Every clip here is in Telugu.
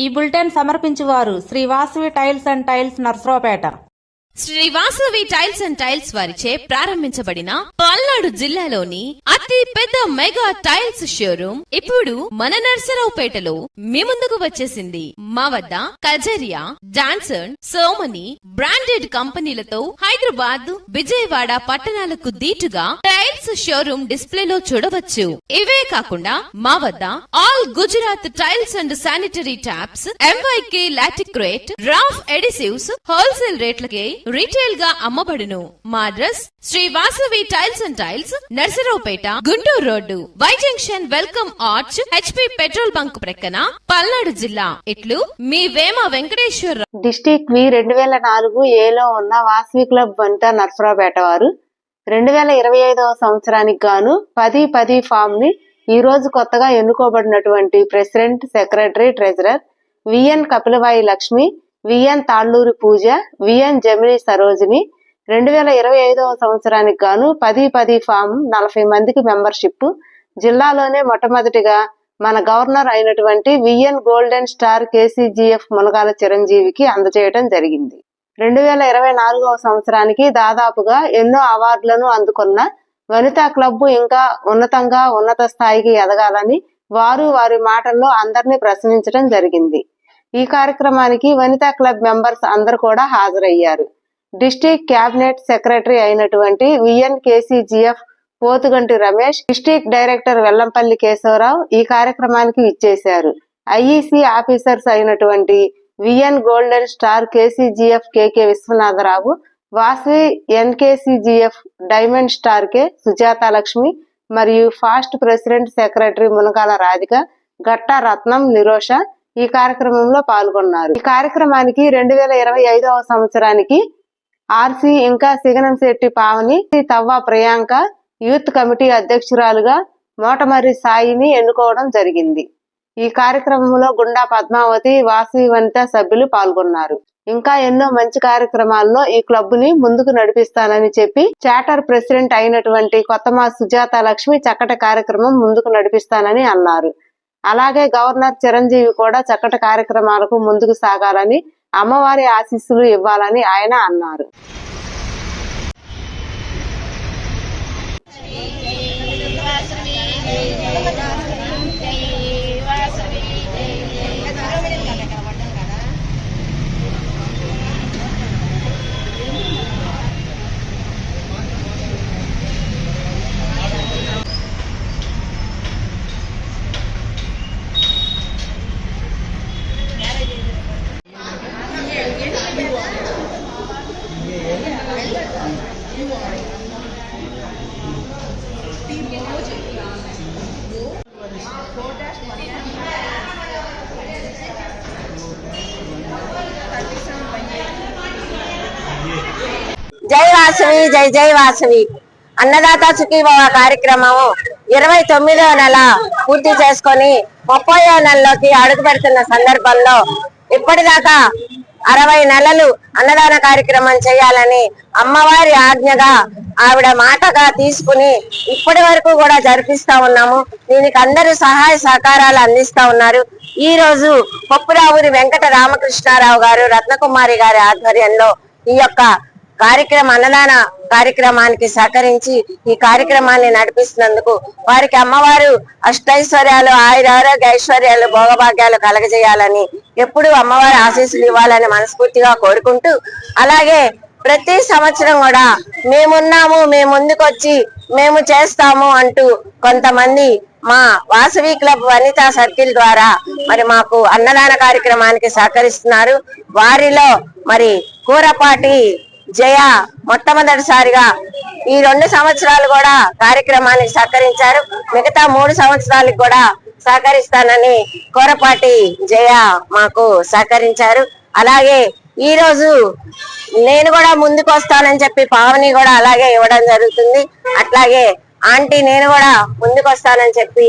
ఈ బులెటిన్ సమర్పించువారు Shri Vasavi tiles and tiles Narasaraopet. Shri Vasavi tiles and tiles వారిచే ప్రారంభించబడిన పల్నాడు జిల్లాలోని అతి పెద్ద మెగా టైల్స్ షోరూమ్ ఇప్పుడు మన నర్సరావుపేటలో మీ ముందుకు వచ్చేసింది. మా వద్ద కజరియా, డాన్సన్, సోమని బ్రాండెడ్ కంపెనీలతో హైదరాబాద్, విజయవాడ పట్టణాలకు దీటుగా టైల్స్ షోరూమ్ డిస్ప్లేలో చూడవచ్చు. ఇవే కాకుండా మా వద్ద all Gujarat tiles and sanitary taps, MYK Laticrete, Roff adhesives wholesale రేట్లకే రీటైల్ గా అమ్మబడును. మా address Shri Vasavi tiles and tiles, Narasaraopet, Guntur road, Y junction, welcome arch, HP petrol bunk ప్రక్కన, పల్నాడు జిల్లా. ఇట్లు మీ వేమ వెంకటేశ్వర. డిస్టిక్ వి 2004 ఏలో ఉన్న వాసవి క్లబ్ వనిత నర్సరావుపేట వారు 2025వ సంవత్సరానికి గాను 10-10 ఫామ్ ని ఈ రోజు కొత్తగా ఎన్నుకోబడినటువంటి president, secretary, treasurer VN Kapilavai Lakshmi, VN Talluri Pooja, VN Jamini Sarojini 2025వ సంవత్సరానికి గాను 10-10 ఫామ్ 40 మందికి మెంబర్షిప్ జిల్లాలోనే మొట్టమొదటిగా మన గవర్నర్ అయినటువంటి VN golden star KCGF Munagala చిరంజీవికి అందజేయడం జరిగింది. 2024వ సంవత్సరానికి దాదాపుగా ఎన్నో అవార్డులను అందుకున్న వనితా క్లబ్ ఇంకా ఉన్నత స్థాయికి ఎదగాలని వారు వారి మాటల్లో అందరినీ ప్రశ్నించడం జరిగింది. ఈ కార్యక్రమానికి వనితా క్లబ్ మెంబర్స్ అందరూ కూడా హాజరయ్యారు. డిస్ట్రిక్ట్ క్యాబినెట్ సెక్రటరీ అయినటువంటి VN KCGF Pothuganti Ramesh, district director Vellampalli Keshava Rao ఈ కార్యక్రమానికి ఇచ్చేశారు. IEC ఆఫీసర్స్ అయినటువంటి VN golden star KCGF KK Viswanatha Rao, Vasavi NKCGF diamond star K Sujatha Lakshmi మరియు past president, secretary Munagala Radhika, Gatta Ratnam, Nirosha ఈ కార్యక్రమంలో పాల్గొన్నారు. ఈ కార్యక్రమానికి 2025వ సంవత్సరానికి RC ఇంకా సిగనంశెట్టి పావని, తవ్వ ప్రియాంక యూత్ కమిటీ అధ్యక్షురాలుగా మోటమర్రి సాయిని ఎన్నుకోవడం జరిగింది. ఈ కార్యక్రమంలో గుండా పద్మావతి, వాసవి వనిత సభ్యులు పాల్గొన్నారు. ఇంకా ఎన్నో మంచి కార్యక్రమాల్లో ఈ క్లబ్ ని ముందుకు నడిపిస్తానని చెప్పి చార్టర్ ప్రెసిడెంట్ అయినటువంటి కొత్తమా సుజాత లక్ష్మి చక్కటి కార్యక్రమం ముందుకు నడిపిస్తానని అన్నారు. అలాగే గవర్నర్ చిరంజీవి కూడా చక్కటి కార్యక్రమాలకు ముందుకు సాగాలని, అమ్మవారి ఆశీస్సులు ఇవ్వాలని ఆయన అన్నారు. జై వాసవి, జై జై వాసవి. అన్నదాత సుఖీభవ కార్యక్రమము 29వ నెల పూర్తి చేసుకొని 30వ నెలలోకి అడుగు పెడుతున్న సందర్భంలో ఇప్పటిదాకా 60 నెలలు అన్నదాన కార్యక్రమం చేయాలని అమ్మవారి ఆజ్ఞగా ఆవిడ మాటగా తీసుకుని ఇప్పటి వరకు కూడా జరిపిస్తా ఉన్నాము. దీనికి అందరూ సహాయ సహకారాలు అందిస్తా ఉన్నారు. ఈ రోజు పప్పురావురి వెంకట రామకృష్ణారావు గారు, రత్నకుమారి గారి ఆధ్వర్యంలో ఈ యొక్క అన్నదాన కార్యక్రమానికి సహకరించి ఈ కార్యక్రమాన్ని నడిపిస్తున్నందుకు వారికి అమ్మవారు అష్టైశ్వర్యాలు, ఆయురారోగ్య ఐశ్వర్యాలు, భోగభాగ్యాలు కలగజేయాలని, ఎప్పుడు అమ్మవారి ఆశీస్సులు ఇవ్వాలని మనస్ఫూర్తిగా కోరుకుంటూ, అలాగే ప్రతి సంవత్సరం కూడా మేమున్నాము, మేము ముందుకొచ్చి మేము చేస్తాము అంటూ కొంతమంది మా వాసవి క్లబ్ వనితా సర్కిల్ ద్వారా మరి మాకు అన్నదాన కార్యక్రమానికి సహకరిస్తున్నారు. వారిలో మరి కూరపాటి జయ మొట్టమొదటిసారిగా ఈ 2 సంవత్సరాలు కూడా కార్యక్రమానికి సహకరించారు. మిగతా 3 సంవత్సరాలకు కూడా సహకరిస్తానని కూరపాటి జయ మాకు సహకరించారు. అలాగే ఈ రోజు నేను కూడా ముందుకు వస్తానని చెప్పి పావని కూడా అలాగే ఇవ్వడం జరుగుతుంది. అట్లాగే ఆంటీ నేను కూడా ముందుకు వస్తానని చెప్పి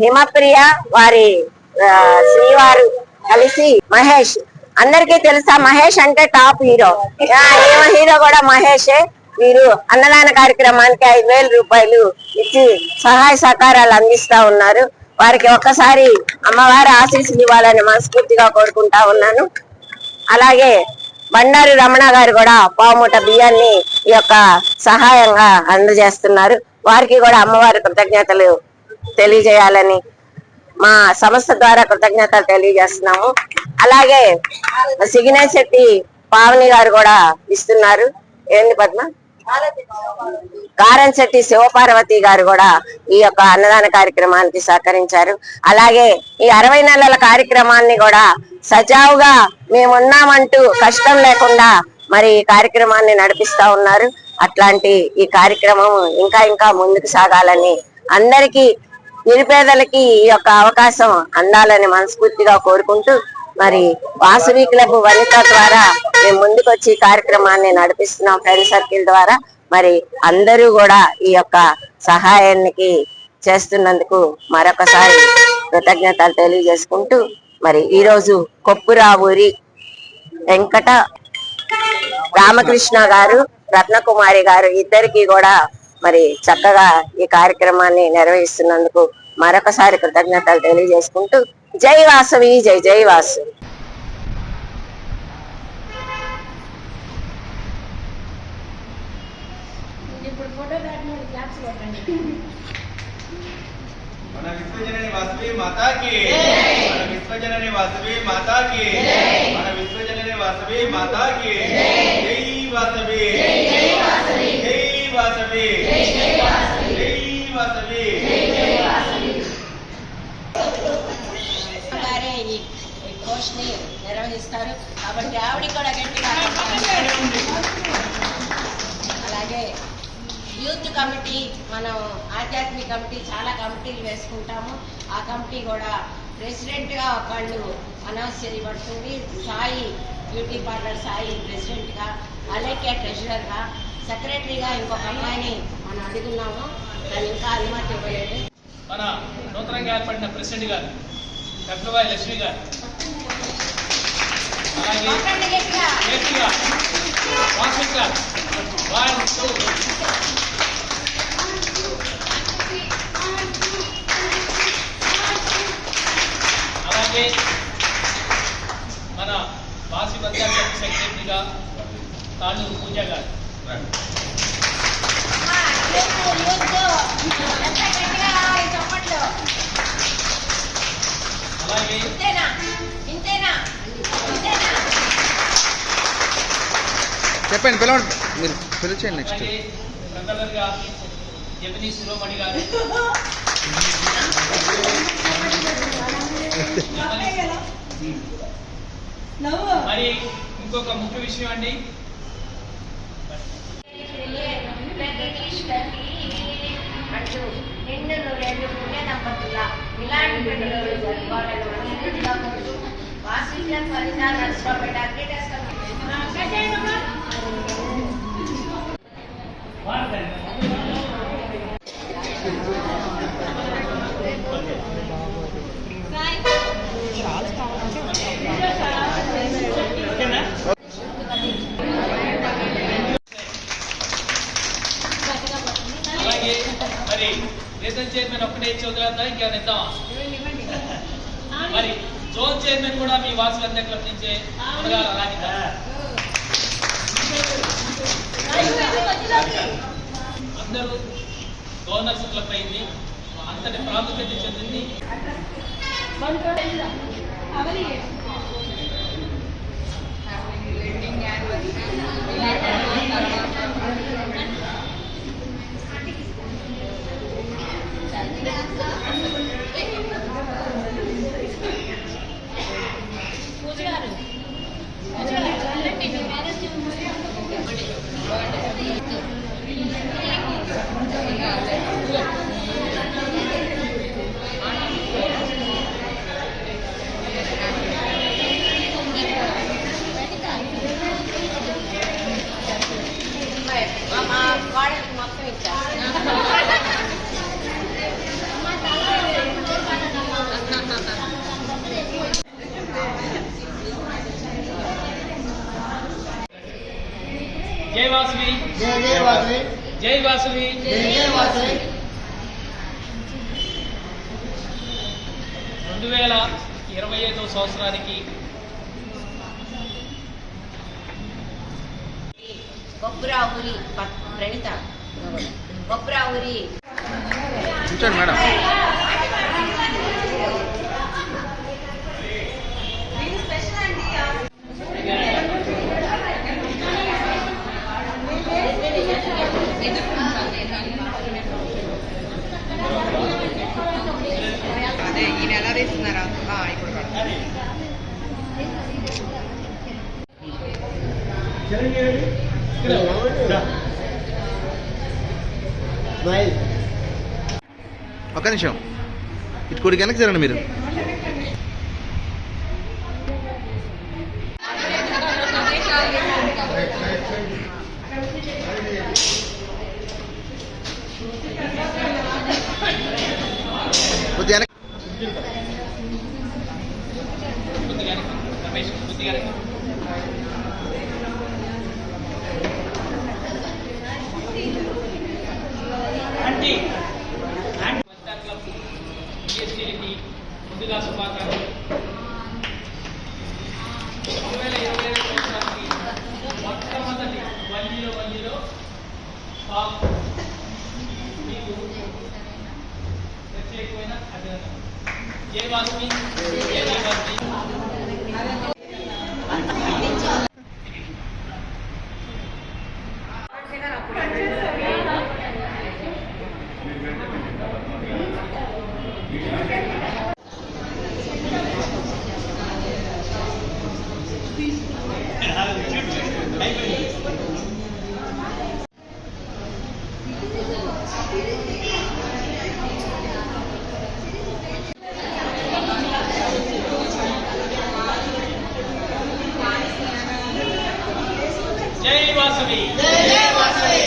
హిమప్రియ వారి శ్రీవారు కలిసి మహేష్, అందరికీ తెలుసా మహేష్ అంటే టాప్ హీరో, హీరో కూడా మహేషే. వీరు అన్నదాన కార్యక్రమానికి 5,000 రూపాయలు ఇచ్చి సహాయ సహకారాలు అందిస్తా ఉన్నారు. వారికి ఒక్కసారి అమ్మవారి ఆశీస్సులు ఇవ్వాలని మనస్ఫూర్తిగా కోరుకుంటా ఉన్నాను. అలాగే బండారు రమణ గారు కూడా పావుమూట బియ్యాన్ని ఈ యొక్క సహాయంగా అందజేస్తున్నారు. వారికి కూడా అమ్మవారి కృతజ్ఞతలు తెలియజేయాలని మా సంస్థ ద్వారా కృతజ్ఞతలు తెలియజేస్తున్నాము. అలాగే సిగ్నేచ్ శెట్టి పావని గారు కూడా ఇస్తున్నారు. ఏంది పద్మ? కారం శెట్టి శివపార్వతి గారు కూడా ఈ యొక్క అన్నదాన కార్యక్రమానికి సహకరించారు. అలాగే ఈ 60 నెలల కార్యక్రమాన్ని కూడా సజావుగా మేమున్నామంటూ కష్టం లేకుండా మరి ఈ కార్యక్రమాన్ని నడిపిస్తా ఉన్నారు. అట్లాంటి ఈ కార్యక్రమం ఇంకా ఇంకా ముందుకు సాగాలని, అందరికీ నిరుపేదలకి ఈ యొక్క అవకాశం అందాలని మనస్ఫూర్తిగా కోరుకుంటూ మరి వాసవి క్లబ్ వనిత ద్వారా మేము ముందుకు వచ్చి కార్యక్రమాన్ని నడిపిస్తున్నాం ఫ్రెండ్ సర్కిల్ ద్వారా. మరి అందరూ కూడా ఈ యొక్క సహాయానికి చేస్తున్నందుకు మరొకసారి కృతజ్ఞతలు తెలియజేసుకుంటూ మరి ఈ రోజు కొప్పురావూరి వెంకట రామకృష్ణ గారు, రత్నకుమారి గారు ఇద్దరికి కూడా మరి చక్కగా ఈ కార్యక్రమాన్ని నిర్వహిస్తున్నందుకు మరొకసారి కృతజ్ఞతలు తెలియజేసుకుంటూ జై వాసవి, జై జై వాసవి. మన విశ్వజనని వాసవి మాతాకి, మన విశ్వజనని వాసవి మాతాకి, మన విశ్వజనని వాసవి మాతాకి. జై వాసవి, జై వాసవి, జై వాసవి, జై వాసవి. ఈ కోర్స్ ని నిర్వహిస్తారు కాబట్టి ఆవిడ కూడా గట్టిగా. అలాగే యూత్ కమిటీ, మనం ఆధ్యాత్మిక కమిటీ చాలా కమిటీలు వేసుకుంటాము. ఆ కమిటీ కూడా ప్రెసిడెంట్ గా ఒకళ్ళు అనౌన్స్ చేయబడుతుంది. Sai beauty parlour Sai president గా, అలేఖ్య ట్రెజరర్ గా, సెక్రటరీగా ఇంకొక అమ్మాయిని మనం అడుగున్నాము. దాన్ని ఇంకా అనుమతి ఇవ్వలేదు. మన నూతనంగా ఏర్పడిన ప్రెసిడెంట్ గారు కట్లవాయి లక్ష్మి గారు, అలాగే అలాగే మన వాసి పంచాయతీ సెక్రటరీగా తాళ్ళూరు పూజ గారు, అలాగే చెప్పండి, పిలవండి, మీరు పిలిచేయండి. నెక్స్ట్ ప్రకటనగా జమినీ శిరోమణి గారు, మరి ఇంకొక ముఖ్య విషయం అండి, అంటూ నిండు 2 పుణ్య దంపతుల ఇలాంటి పెళ్లిలో జరుపుకోవాలని మనస్ఫూర్తిగా కోరుతూ వాసవి క్లబ్ వనిత నర్సరావుపేట అడ్వర్టైజ్ అలాగే మరి రీజన్ చైర్మన్ ఒక్కటే ఇచ్చి వదిలేద్దాం, ఇంకేమైనా ఇద్దామా? మరి జోన్ చైర్మన్ కూడా మీ వాసు వంద క్లబ్ నుంచే అందరూ గవర్నర్స్ క్లబ్ అయింది, అంతటి ప్రాముఖ్యత చెందింది. మొత్తం ఇచ్చారు. జై వాసవి, జై వాసవి, జై వాసవి, జై వాసవి. 2025వ సంవత్సరానికి బొబ్బరావురి ప్రణిత బొబ్బరావురి కూర్చోండి మేడం. అదే ఈయన ఎలా తీస్తున్నారా ఇప్పుడు ఒక్క నిమిషం ఇటు కొద్దిగా వెనక్కి జరండి మీరు. కొద్దిగా వెనక్కి. రమేష్ కొద్దిగా ముందుగా శుభాకాంక్షలు. 2025 సంవత్సరానికి మొట్టమొదటి వల్లిలో మీకు ప్రత్యేకమైన అభినందన. జై వాసవి, జై వాసవి. జై వాసవి, జై వాసవి.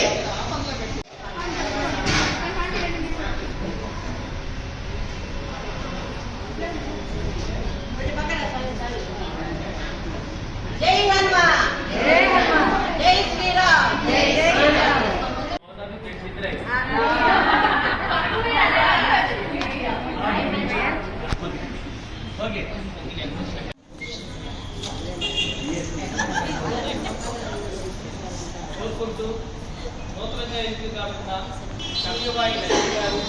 జై హనుమ జై శ్రీరామ్ జై శ్రీరామ్. ఓకే కోరుకుంటూ నూతనంగా ఎన్నిక కాబట్టిన కవ్యవాయి గారు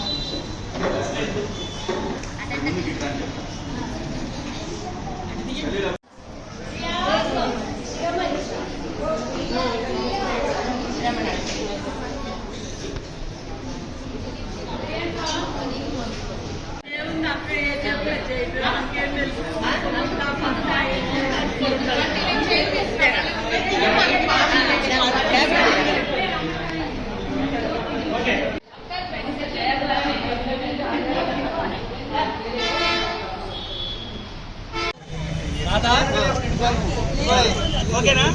ఓకేనా?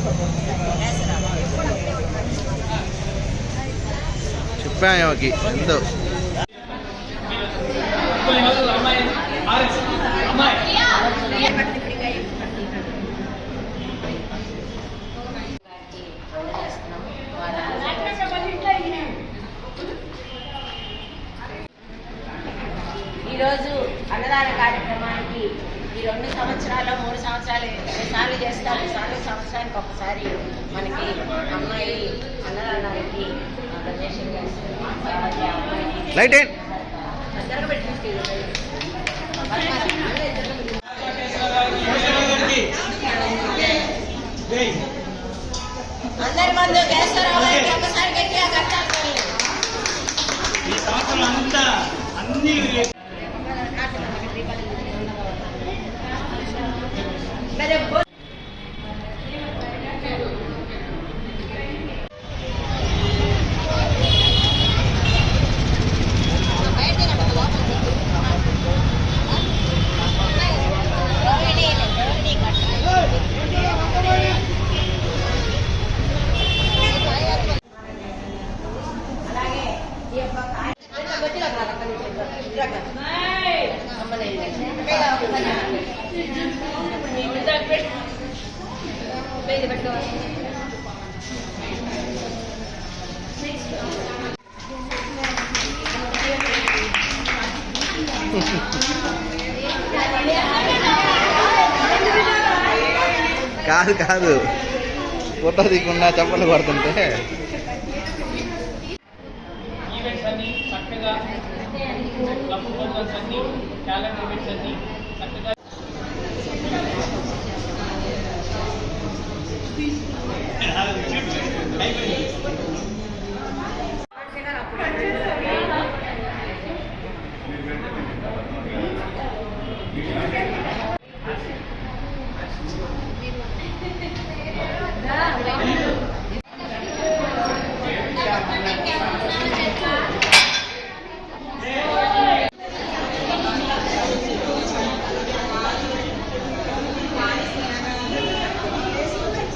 చెప్పాకి ఎంతో అమ్మాయి అమ్మాయి ఈరోజు అన్నదాన కార్యక్రమానికి ఈ 2 సంవత్సరాలు 3 సంవత్సరాలు 2 సార్లు చేస్తారు. 2 సంవత్సరానికి ఒకసారి మనకి అమ్మాయి అన్నదానానికి డొనేషన్ చేస్తారు. లైట్ ఏంటి అందరి ముందు కేశవరావు గారికి ఒకసారి గట్టిగా కట్టాలి. ఈ సంవత్సరం అంతా అన్ని కాదు కాదు, ఫోటో దిగకుండా చప్పట్లు కొడుతుంటే ఈవెంట్స్ అన్ని చక్కగా క్లబ్ ప్రోగ్రామ్స్ అన్ని క్యాలెండర్ ఈవెంట్స్ అన్ని చక్కగా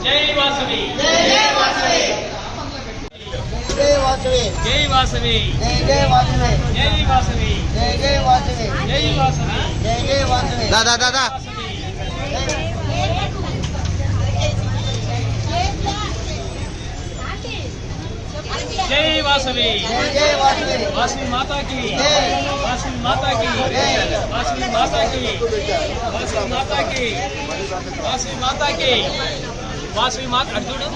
జై వాసవి జై వాసవి జై వాసవి జై వాసవి జై వాసవి జై వాసవి జై వాసవి జై వాసవి జై వాసవి దా దా దా దా. జై వాసవి జై వాసవి వాసవి మాతాకి జై వాసవి మాతాకి జై వాసవి మాతాకి వాసవి మాతాకి వాసవి మాతాకి వాసవి మాత అర్జుడు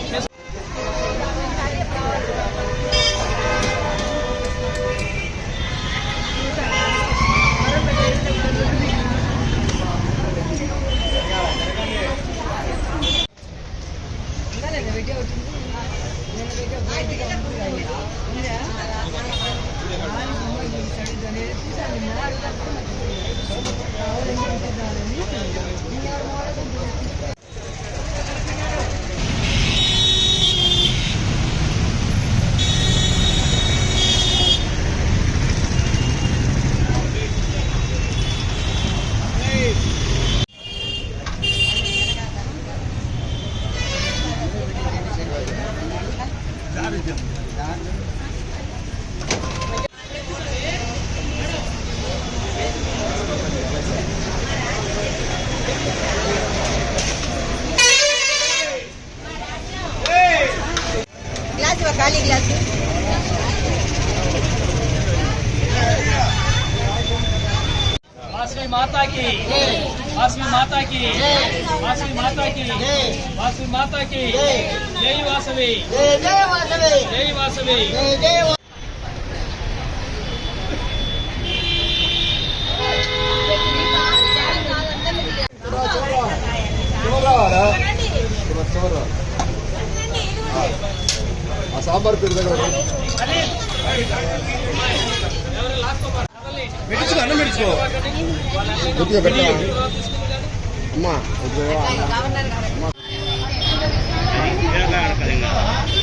గ్లాస్ ఖాళీ గ్లాస్ వాసవి మాతాకి వాసవి మాతాకి వాసవి మాతాకి వాసవి మాతాకి జై వాసవి జై వాసవి జై వాసవి జై సాంబార్ పేరు దగ్గర మెడుచుకో అన్న మెడుచుకో. కొద్దిగా పెట్టా అమ్మా గవర్నర్